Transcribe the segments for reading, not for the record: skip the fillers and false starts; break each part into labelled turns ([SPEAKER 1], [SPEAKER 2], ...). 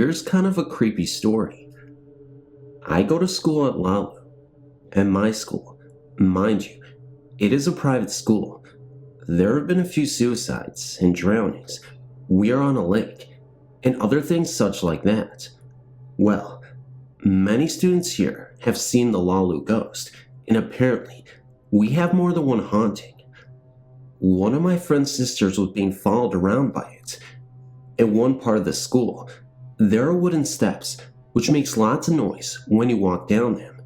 [SPEAKER 1] Here's kind of a creepy story. I go to school at Lalu, and my school, mind you, it is a private school. There have been a few suicides and drownings. We are on a lake, and other things such like that. Well, many students here have seen the Lalu ghost, and apparently, we have more than one haunting. One of my friend's sisters was being followed around by it. At one part of the school, there are wooden steps, which makes lots of noise when you walk down them.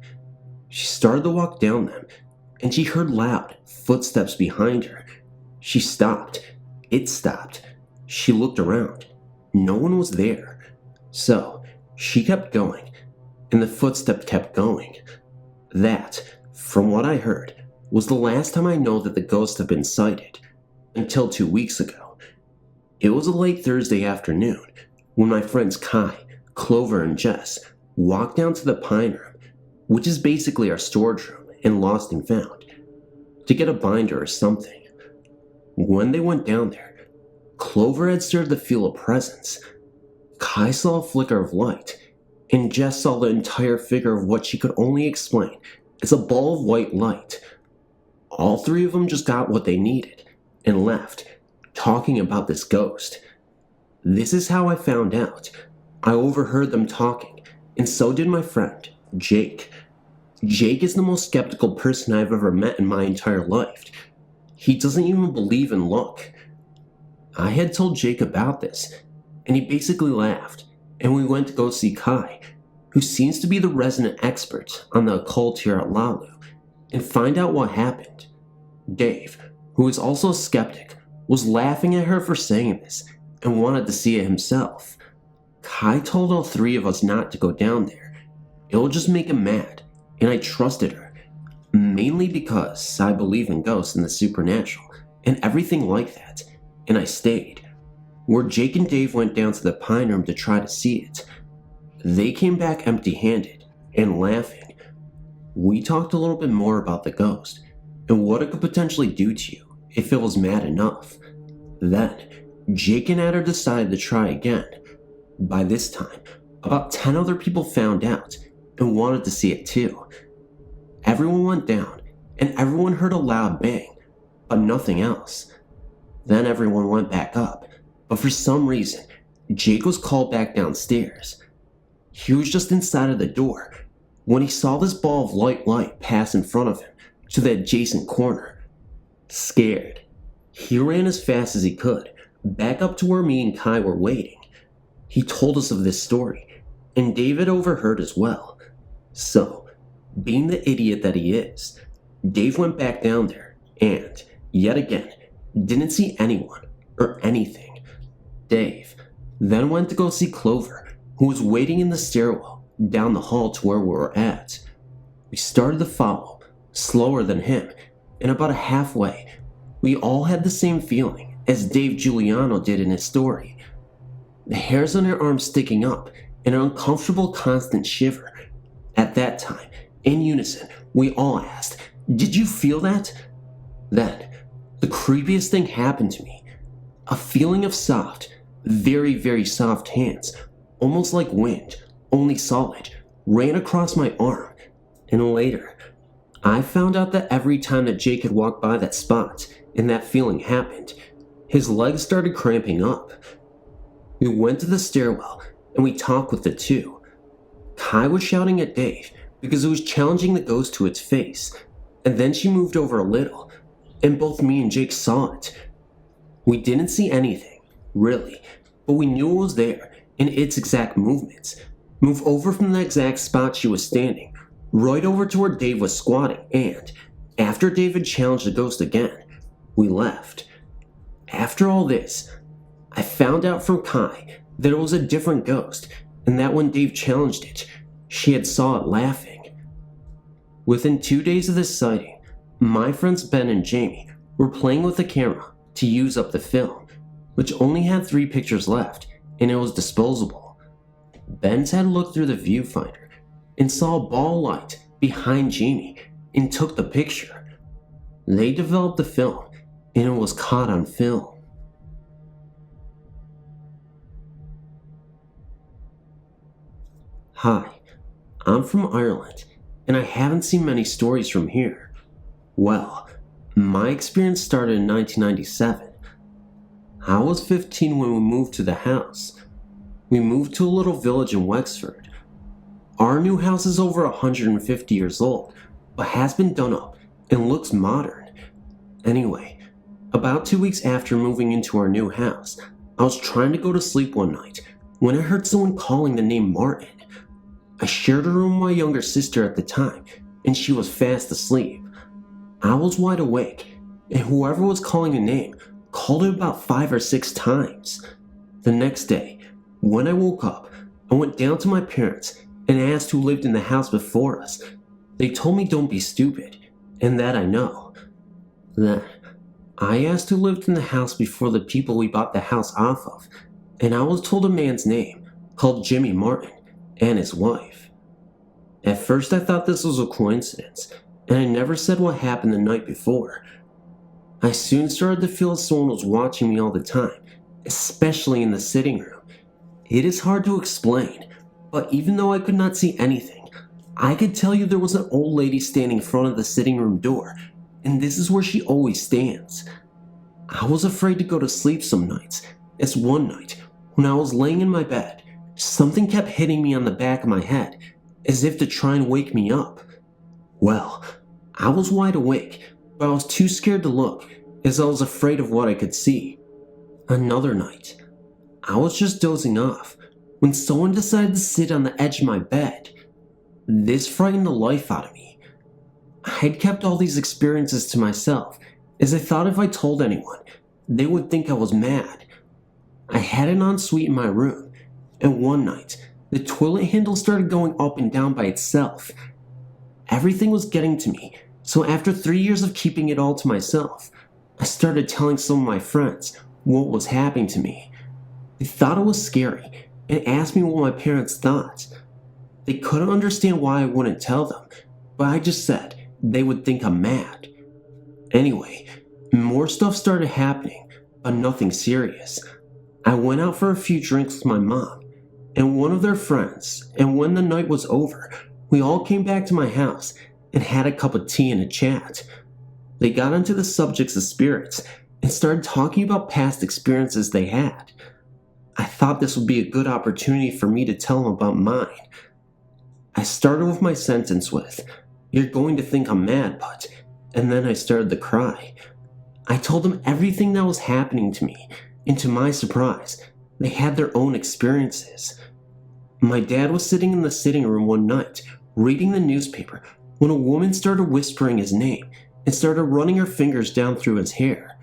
[SPEAKER 1] She started to walk down them, and she heard loud footsteps behind her. She stopped. It stopped. She looked around. No one was there. So, she kept going, and the footsteps kept going. That, from what I heard, was the last time I know that the ghost had been sighted, until 2 weeks ago. It was a late Thursday afternoon when my friends Kai, Clover, and Jess walked down to the Pine Room, which is basically our storage room in Lost and Found, to get a binder or something. When they went down there, Clover had started to feel a presence. Kai saw a flicker of light, and Jess saw the entire figure of what she could only explain as a ball of white light. All three of them just got what they needed and left, talking about this ghost. This is how I found out. I overheard them talking, and so did my friend, Jake. Jake is the most skeptical person I've ever met in my entire life. He doesn't even believe in luck. I had told Jake about this, and he basically laughed, and we went to go see Kai, who seems to be the resident expert on the occult here at Lalu, and find out what happened. Dave, who is also a skeptic, was laughing at her for saying this and wanted to see it himself. Kai told all three of us not to go down there. It'll just make him mad, and I trusted her, mainly because I believe in ghosts and the supernatural and everything like that, and I stayed. Where Jake and Dave went down to the Pine Room to try to see it, they came back empty-handed and laughing. We talked a little bit more about the ghost and what it could potentially do to you if it was mad enough. Then, Jake and Adder decided to try again. By this time, about 10 other people found out and wanted to see it too. Everyone went down, and everyone heard a loud bang, but nothing else. Then everyone went back up, but for some reason, Jake was called back downstairs. He was just inside of the door when he saw this ball of light pass in front of him to the adjacent corner. Scared, he ran as fast as he could, back up to where me and Kai were waiting. He told us of this story, and David overheard as well. So, being the idiot that he is, Dave went back down there and, yet again, didn't see anyone or anything. Dave then went to go see Clover, who was waiting in the stairwell down the hall to where we were at. We started to follow, slower than him, and about halfway, we all had the same feeling as Dave Giuliano did in his story. The hairs on our arms sticking up, and an uncomfortable constant shiver. At that time, in unison, we all asked, "Did you feel that?" Then, the creepiest thing happened to me. A feeling of soft, very, very soft hands, almost like wind, only solid, ran across my arm. And later, I found out that every time that Jake had walked by that spot and that feeling happened, his legs started cramping up. We went to the stairwell and we talked with the two. Kai was shouting at Dave because it was challenging the ghost to its face, and then she moved over a little, and both me and Jake saw it. We didn't see anything, really, but we knew it was there in its exact movements. Move over from the exact spot she was standing, right over to where Dave was squatting, and, after David challenged the ghost again, we left. After all this, I found out from Kai that it was a different ghost, and that when Dave challenged it, she had saw it laughing. Within 2 days of this sighting, my friends Ben and Jamie were playing with the camera to use up the film, which only had 3 pictures left, and it was disposable. Ben had looked through the viewfinder and saw a ball of light behind Jamie and took the picture. They developed the film, and it was caught on film. Hi, I'm from Ireland, and I haven't seen many stories from here. Well, my experience started in 1997. I was 15 when we moved to the house. We moved to a little village in Wexford. Our new house is over 150 years old, but has been done up and looks modern. Anyway, about 2 weeks after moving into our new house, I was trying to go to sleep one night when I heard someone calling the name Martin. I shared a room with my younger sister at the time, and she was fast asleep. I was wide awake, and whoever was calling the name called it about 5 or 6 times. The next day, when I woke up, I went down to my parents and asked who lived in the house before us. They told me don't be stupid, and that I know. Then, I asked who lived in the house before the people we bought the house off of, and I was told a man's name, called Jimmy Martin, and his wife. At first I thought this was a coincidence, and I never said what happened the night before. I soon started to feel as someone was watching me all the time, especially in the sitting room. It is hard to explain, but even though I could not see anything, I could tell you there was an old lady standing in front of the sitting room door, and this is where she always stands. I was afraid to go to sleep some nights, as one night, when I was laying in my bed, something kept hitting me on the back of my head, as if to try and wake me up. Well, I was wide awake, but I was too scared to look, as I was afraid of what I could see. Another night, I was just dozing off, when someone decided to sit on the edge of my bed. This frightened the life out of me. I had kept all these experiences to myself, as I thought if I told anyone, they would think I was mad. I had an ensuite in my room, and one night, the toilet handle started going up and down by itself. Everything was getting to me, so after 3 years of keeping it all to myself, I started telling some of my friends what was happening to me. They thought it was scary, and asked me what my parents thought. They couldn't understand why I wouldn't tell them, but I just said they would think I'm mad. Anyway, more stuff started happening, but nothing serious. I went out for a few drinks with my mom and one of their friends, and when the night was over, we all came back to my house and had a cup of tea and a chat. They got into the subjects of spirits and started talking about past experiences they had. I thought this would be a good opportunity for me to tell them about mine. I started with my sentence with, "You're going to think I'm mad, but," and then I started to cry. I told them everything that was happening to me, and to my surprise, they had their own experiences. My dad was sitting in the sitting room one night, reading the newspaper, when a woman started whispering his name and started running her fingers down through his hair.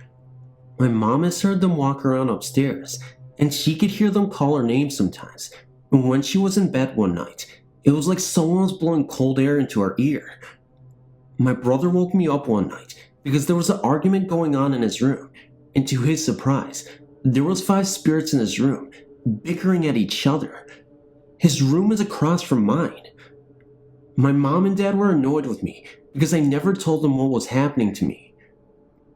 [SPEAKER 1] My mom has heard them walk around upstairs, and she could hear them call her name sometimes, and when she was in bed one night, it was like someone was blowing cold air into her ear. My brother woke me up one night because there was an argument going on in his room, and to his surprise, there was 5 spirits in his room, bickering at each other. His room is across from mine. My mom and dad were annoyed with me because I never told them what was happening to me.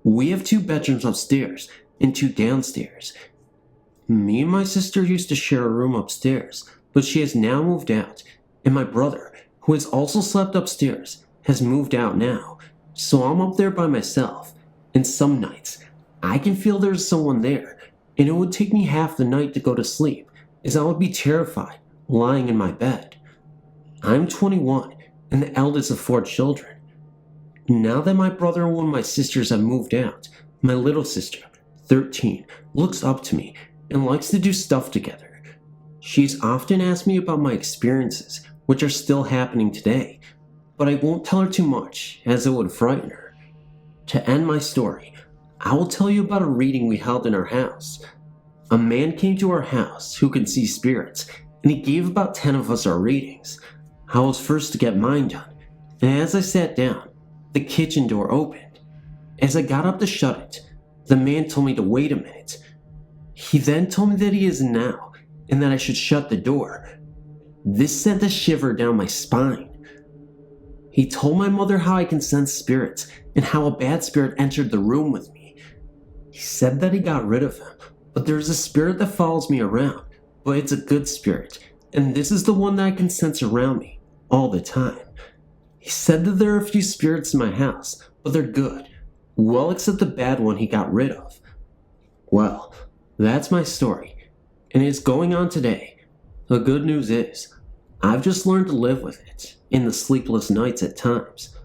[SPEAKER 1] We have 2 bedrooms upstairs and 2 downstairs. Me and my sister used to share a room upstairs, but she has now moved out, and my brother, who has also slept upstairs, has moved out now, so I'm up there by myself, and some nights, I can feel there's someone there, and it would take me half the night to go to sleep, as I would be terrified, lying in my bed. I'm 21, and the eldest of 4 children. Now that my brother and one of my sisters have moved out, my little sister, 13, looks up to me and likes to do stuff together. She's often asked me about my experiences, which are still happening today, but I won't tell her too much, as it would frighten her. To end my story, I will tell you about a reading we held in our house. A man came to our house who can see spirits, and he gave about 10 of us our readings. I was first to get mine done, and as I sat down, the kitchen door opened. As I got up to shut it, the man told me to wait a minute. He then told me that he isn't now, and that I should shut the door. This sent a shiver down my spine. He told my mother how I can sense spirits, and how a bad spirit entered the room with me. He said that he got rid of him, but there's a spirit that follows me around, but it's a good spirit, and this is the one that I can sense around me all the time. He said that there are a few spirits in my house, but they're good, well except the bad one he got rid of. Well, that's my story, and it's going on today. The good news is, I've just learned to live with it in the sleepless nights at times.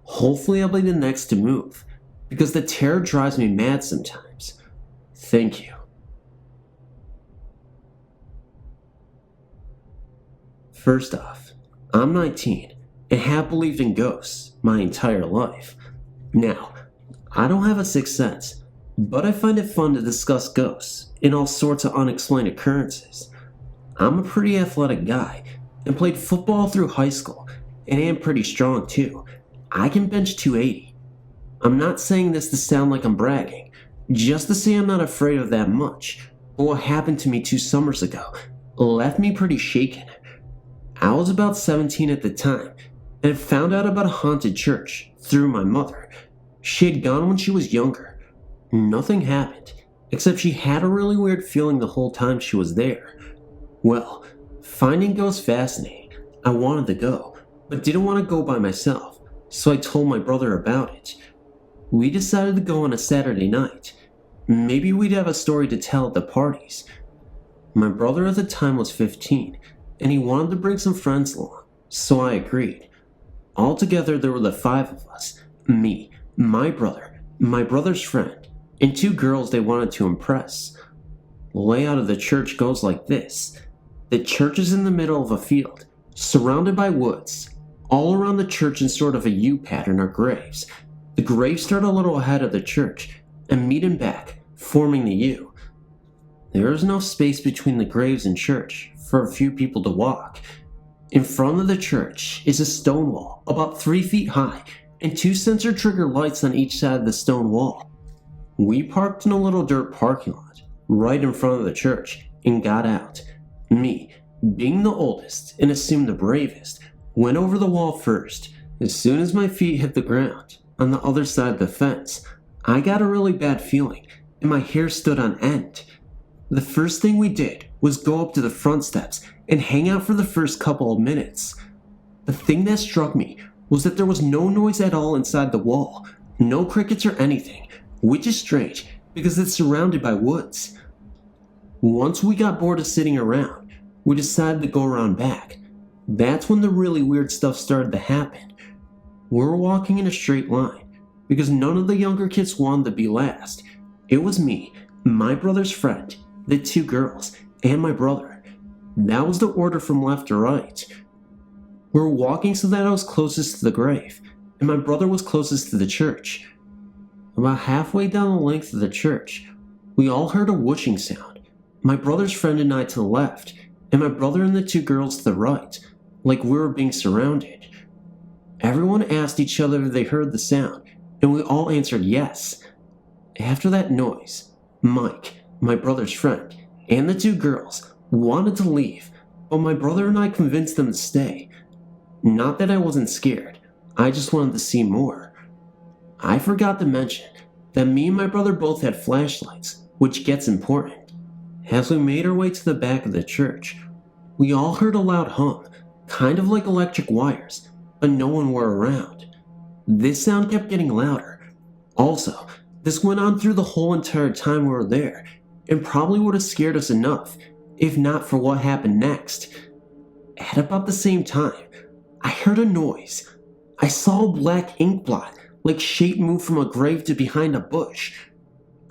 [SPEAKER 1] Hopefully I'll be the next to move, because the terror drives me mad sometimes. Thank you. First off, I'm 19 and have believed in ghosts my entire life. Now, I don't have a sixth sense, but I find it fun to discuss ghosts and all sorts of unexplained occurrences. I'm a pretty athletic guy and played football through high school and am pretty strong too. I can bench 280. I'm not saying this to sound like I'm bragging, just to say I'm not afraid of that much, but what happened to me 2 summers ago left me pretty shaken. I was about 17 at the time and found out about a haunted church through my mother. She had gone when she was younger. Nothing happened, except she had a really weird feeling the whole time she was there. Well, finding ghosts fascinating, I wanted to go, but didn't want to go by myself, so I told my brother about it. We decided to go on a Saturday night. Maybe we'd have a story to tell at the parties. My brother at the time was 15, and he wanted to bring some friends along, so I agreed. Altogether there were the 5 of us, me, my brother's friend, and 2 girls they wanted to impress. The layout of the church goes like this. The church is in the middle of a field, surrounded by woods. All around the church in sort of a U pattern are graves. The graves start a little ahead of the church and meet in back, forming the U. There is no space between the graves and church for a few people to walk. In front of the church is a stone wall about 3 feet high and 2 sensor trigger lights on each side of the stone wall. We parked in a little dirt parking lot right in front of the church and got out. Me, being the oldest and assumed the bravest, went over the wall first. As soon as my feet hit the ground on the other side of the fence, I got a really bad feeling and my hair stood on end. The first thing we did was go up to the front steps and hang out for the first couple of minutes. The thing that struck me was that there was no noise at all inside the wall, no crickets or anything, which is strange because it's surrounded by woods. Once we got bored of sitting around, we decided to go around back. That's when the really weird stuff started to happen. We were walking in a straight line because none of the younger kids wanted to be last. It was me, my brother's friend, the 2 girls, and my brother. That was the order from left to right. We were walking so that I was closest to the grave, and my brother was closest to the church. About halfway down the length of the church, we all heard a whooshing sound. My brother's friend and I to the left, and my brother and the 2 girls to the right, like we were being surrounded. Everyone asked each other if they heard the sound, and we all answered yes. After that noise, Mike, my brother's friend, and the 2 girls wanted to leave, but my brother and I convinced them to stay. Not that I wasn't scared, I just wanted to see more. I forgot to mention that me and my brother both had flashlights, which gets important. As we made our way to the back of the church, we all heard a loud hum, kind of like electric wires, but no one were around. This sound kept getting louder. Also, this went on through the whole entire time we were there, and probably would have scared us enough, if not for what happened next. At about the same time, I heard a noise. I saw a black ink blot, like shape move from a grave to behind a bush.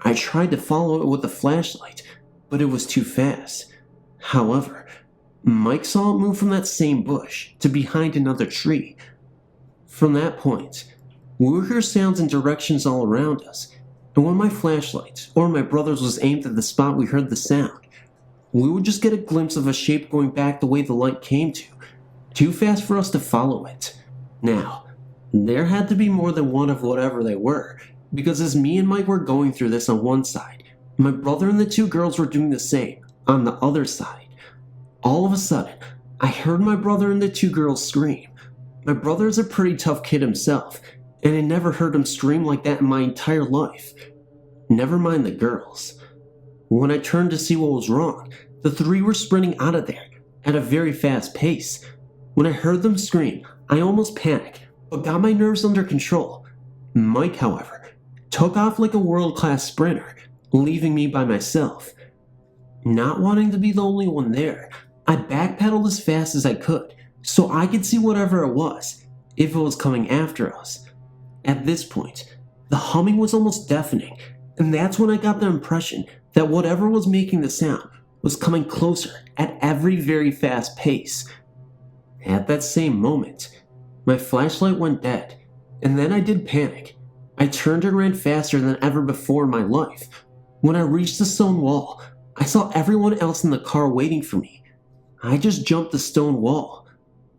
[SPEAKER 1] I tried to follow it with a flashlight, but it was too fast. However, Mike saw it move from that same bush to behind another tree. From that point, we would hear sounds and directions all around us, and when my flashlight or my brother's was aimed at the spot we heard the sound, we would just get a glimpse of a shape going back the way the light came to, too fast for us to follow it. Now, there had to be more than one of whatever they were, because as me and Mike were going through this on one side, my brother and the 2 girls were doing the same on the other side. All of a sudden, I heard my brother and the 2 girls scream. My brother is a pretty tough kid himself, and I never heard him scream like that in my entire life. Never mind the girls. When I turned to see what was wrong, the 3 were sprinting out of there, at a very fast pace. When I heard them scream, I almost panicked, but got my nerves under control. Mike, however, took off like a world-class sprinter, leaving me by myself. Not wanting to be the only one there, I backpedaled as fast as I could, so I could see whatever it was, if it was coming after us. At this point, the humming was almost deafening, and that's when I got the impression that whatever was making the sound was coming closer at every very fast pace. At that same moment, my flashlight went dead, and then I did panic. I turned and ran faster than ever before in my life. When I reached the stone wall, I saw everyone else in the car waiting for me. I just jumped the stone wall.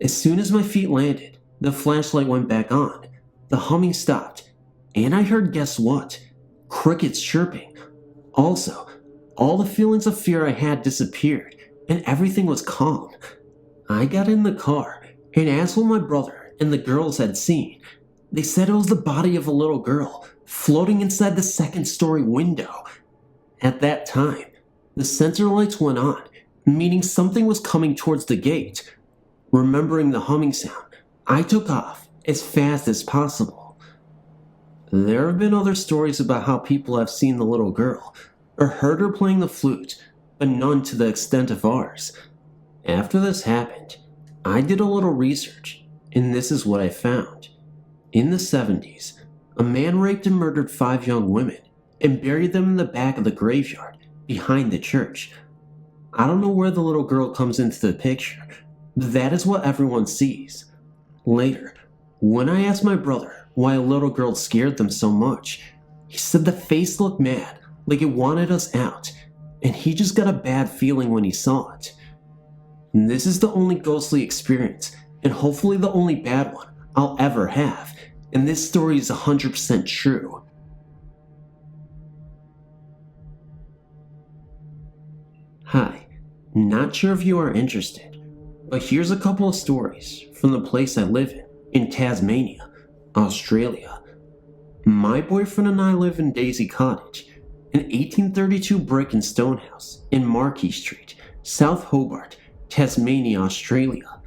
[SPEAKER 1] As soon as my feet landed, the flashlight went back on. The humming stopped, and I heard, guess what? Crickets chirping. Also, all the feelings of fear I had disappeared, and everything was calm. I got in the car and asked what my brother and the girls had seen. They said it was the body of a little girl floating inside the second-story window. At that time, the sensor lights went on, meaning something was coming towards the gate. Remembering the humming sound, I took off as fast as possible. There have been other stories about how people have seen the little girl or heard her playing the flute, but none to the extent of ours. After this happened, I did a little research, and this is what I found. In the 70s, a man raped and murdered 5 young women and buried them in the back of the graveyard behind the church. I don't know where the little girl comes into the picture, but that is what everyone sees. Later, when I asked my brother why a little girl scared them so much, he said the face looked mad, like it wanted us out, and he just got a bad feeling when he saw it. This is the only ghostly experience, and hopefully the only bad one I'll ever have, and this story is 100% true. Hi, not sure if you are interested, but here's a couple of stories from the place I live in Tasmania, Australia. My boyfriend and I live in Daisy Cottage, an 1832 brick and stone house in Marquis Street, South Hobart, Tasmania, Australia.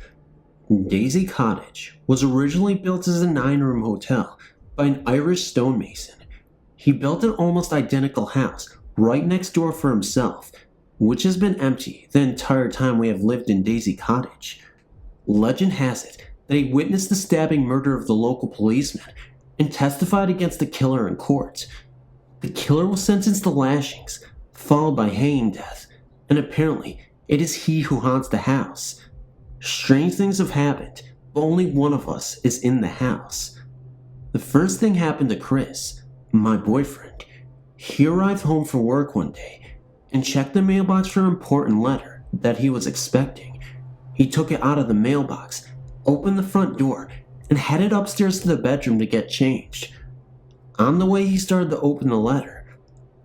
[SPEAKER 1] Daisy Cottage was originally built as a 9-room hotel by an Irish stonemason. He built an almost identical house right next door for himself, which has been empty the entire time we have lived in Daisy Cottage. Legend has it that he witnessed the stabbing murder of the local policeman and testified against the killer in court. The killer was sentenced to lashings, followed by hanging death, and apparently it is he who haunts the house. Strange things have happened, but only one of us is in the house. The first thing happened to Chris, my boyfriend. He arrived home from work one day and checked the mailbox for an important letter that he was expecting. He took it out of the mailbox, opened the front door, and headed upstairs to the bedroom to get changed. On the way, he started to open the letter.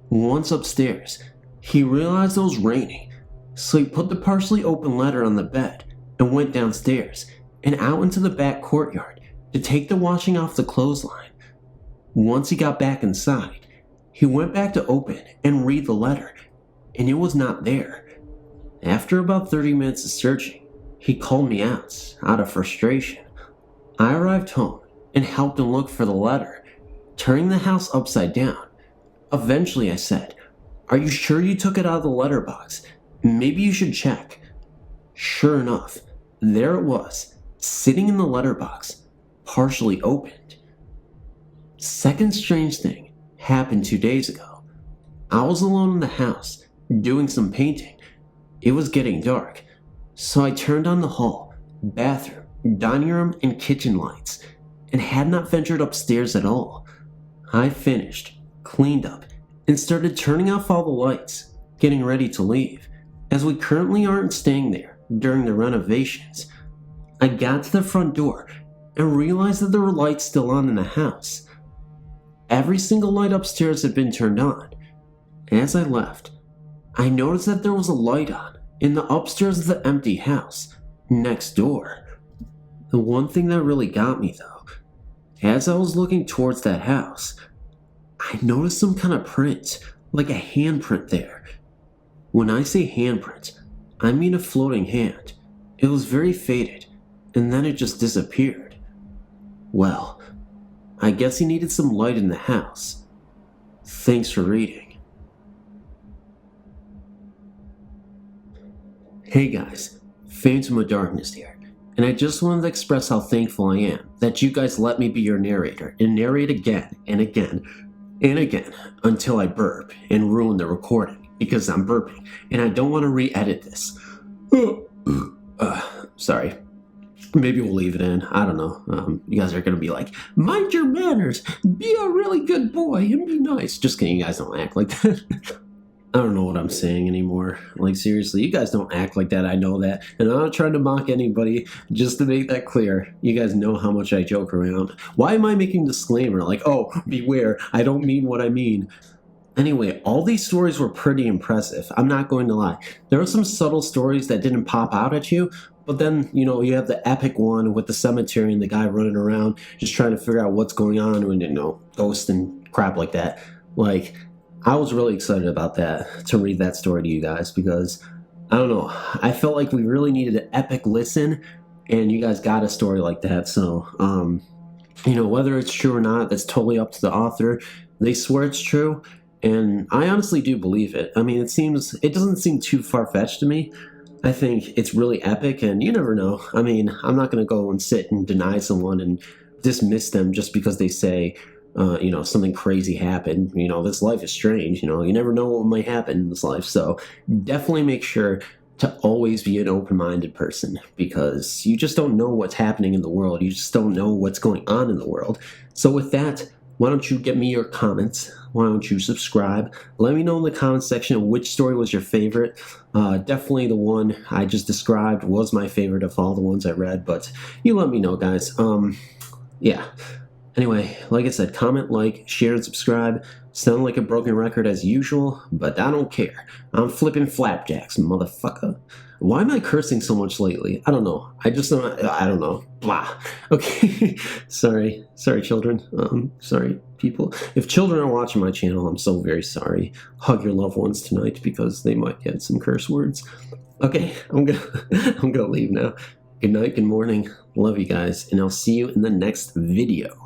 [SPEAKER 1] Once upstairs, he realized it was raining, so he put the partially open letter on the bed and went downstairs and out into the back courtyard to take the washing off the clothesline. Once he got back inside, he went back to open and read the letter, and it was not there. After about 30 minutes of searching, he called me out of frustration. I arrived home and helped him look for the letter, turning the house upside down. Eventually I said, "Are you sure you took it out of the letterbox? Maybe you should check." Sure enough, there it was, sitting in the letterbox, partially opened. Second strange thing happened 2 days ago. I was alone in the house, doing some painting. It was getting dark, so I turned on the hall, bathroom, dining room, and kitchen lights, and had not ventured upstairs at all. I finished, cleaned up, and started turning off all the lights, getting ready to leave, as we currently aren't staying there during the renovations. I got to the front door and realized that there were lights still on in the house. Every single light upstairs had been turned on. As I left, I noticed that there was a light on in the upstairs of the empty house, next door. The one thing that really got me though, as I was looking towards that house, I noticed some kind of print, like a handprint there. When I say handprint, I mean a floating hand. It was very faded, and then it just disappeared. Well, I guess he needed some light in the house. Thanks for reading. Hey guys, Phantom of Darkness here, and I just wanted to express how thankful I am that you guys let me be your narrator and narrate again and again and again until I burp and ruin the recording because I'm burping and I don't want to re-edit this. Sorry. Maybe we'll leave it in. I don't know. You guys are going to be like, mind your manners, be a really good boy and be nice. Just kidding, you guys don't act like that. I don't know what I'm saying anymore. Like, seriously, you guys don't act like that. I know that. And I'm not trying to mock anybody, just to make that clear. You guys know how much I joke around. Why am I making a disclaimer? Like, oh, beware, I don't mean what I mean. Anyway, all these stories were pretty impressive. I'm not going to lie. There were some subtle stories that didn't pop out at you, but then, you know, you have the epic one with the cemetery and the guy running around just trying to figure out what's going on and, you know, ghosts and crap like that. Like, I was really excited about that, to read that story to you guys, because, I don't know, I felt like we really needed an epic listen, and you guys got a story like that, so, you know, whether it's true or not, that's totally up to the author. They swear it's true, and I honestly do believe it. I mean, it doesn't seem too far-fetched to me. I think it's really epic, and you never know. I mean, I'm not going to go and sit and deny someone and dismiss them just because they say, you know, something crazy happened. You know, this life is strange. You know, you never know what might happen in this life. So definitely make sure to always be an open-minded person, because you just don't know what's happening in the world. You just don't know what's going on in the world. So with that, why don't you get me your comments? Why don't you subscribe? Let me know in the comments section which story was your favorite. Definitely the one I just described was my favorite of all the ones I read, but you let me know, guys. Yeah. Anyway, like I said, comment, like, share, and subscribe. Sound like a broken record as usual, but I don't care. I'm flipping flapjacks, motherfucker. Why am I cursing so much lately? I don't know. I don't know. Blah. Okay. Sorry, children. Sorry, people. If children are watching my channel, I'm so very sorry. Hug your loved ones tonight because they might get some curse words. Okay, I'm gonna leave now. Good night, good morning. Love you guys, and I'll see you in the next video.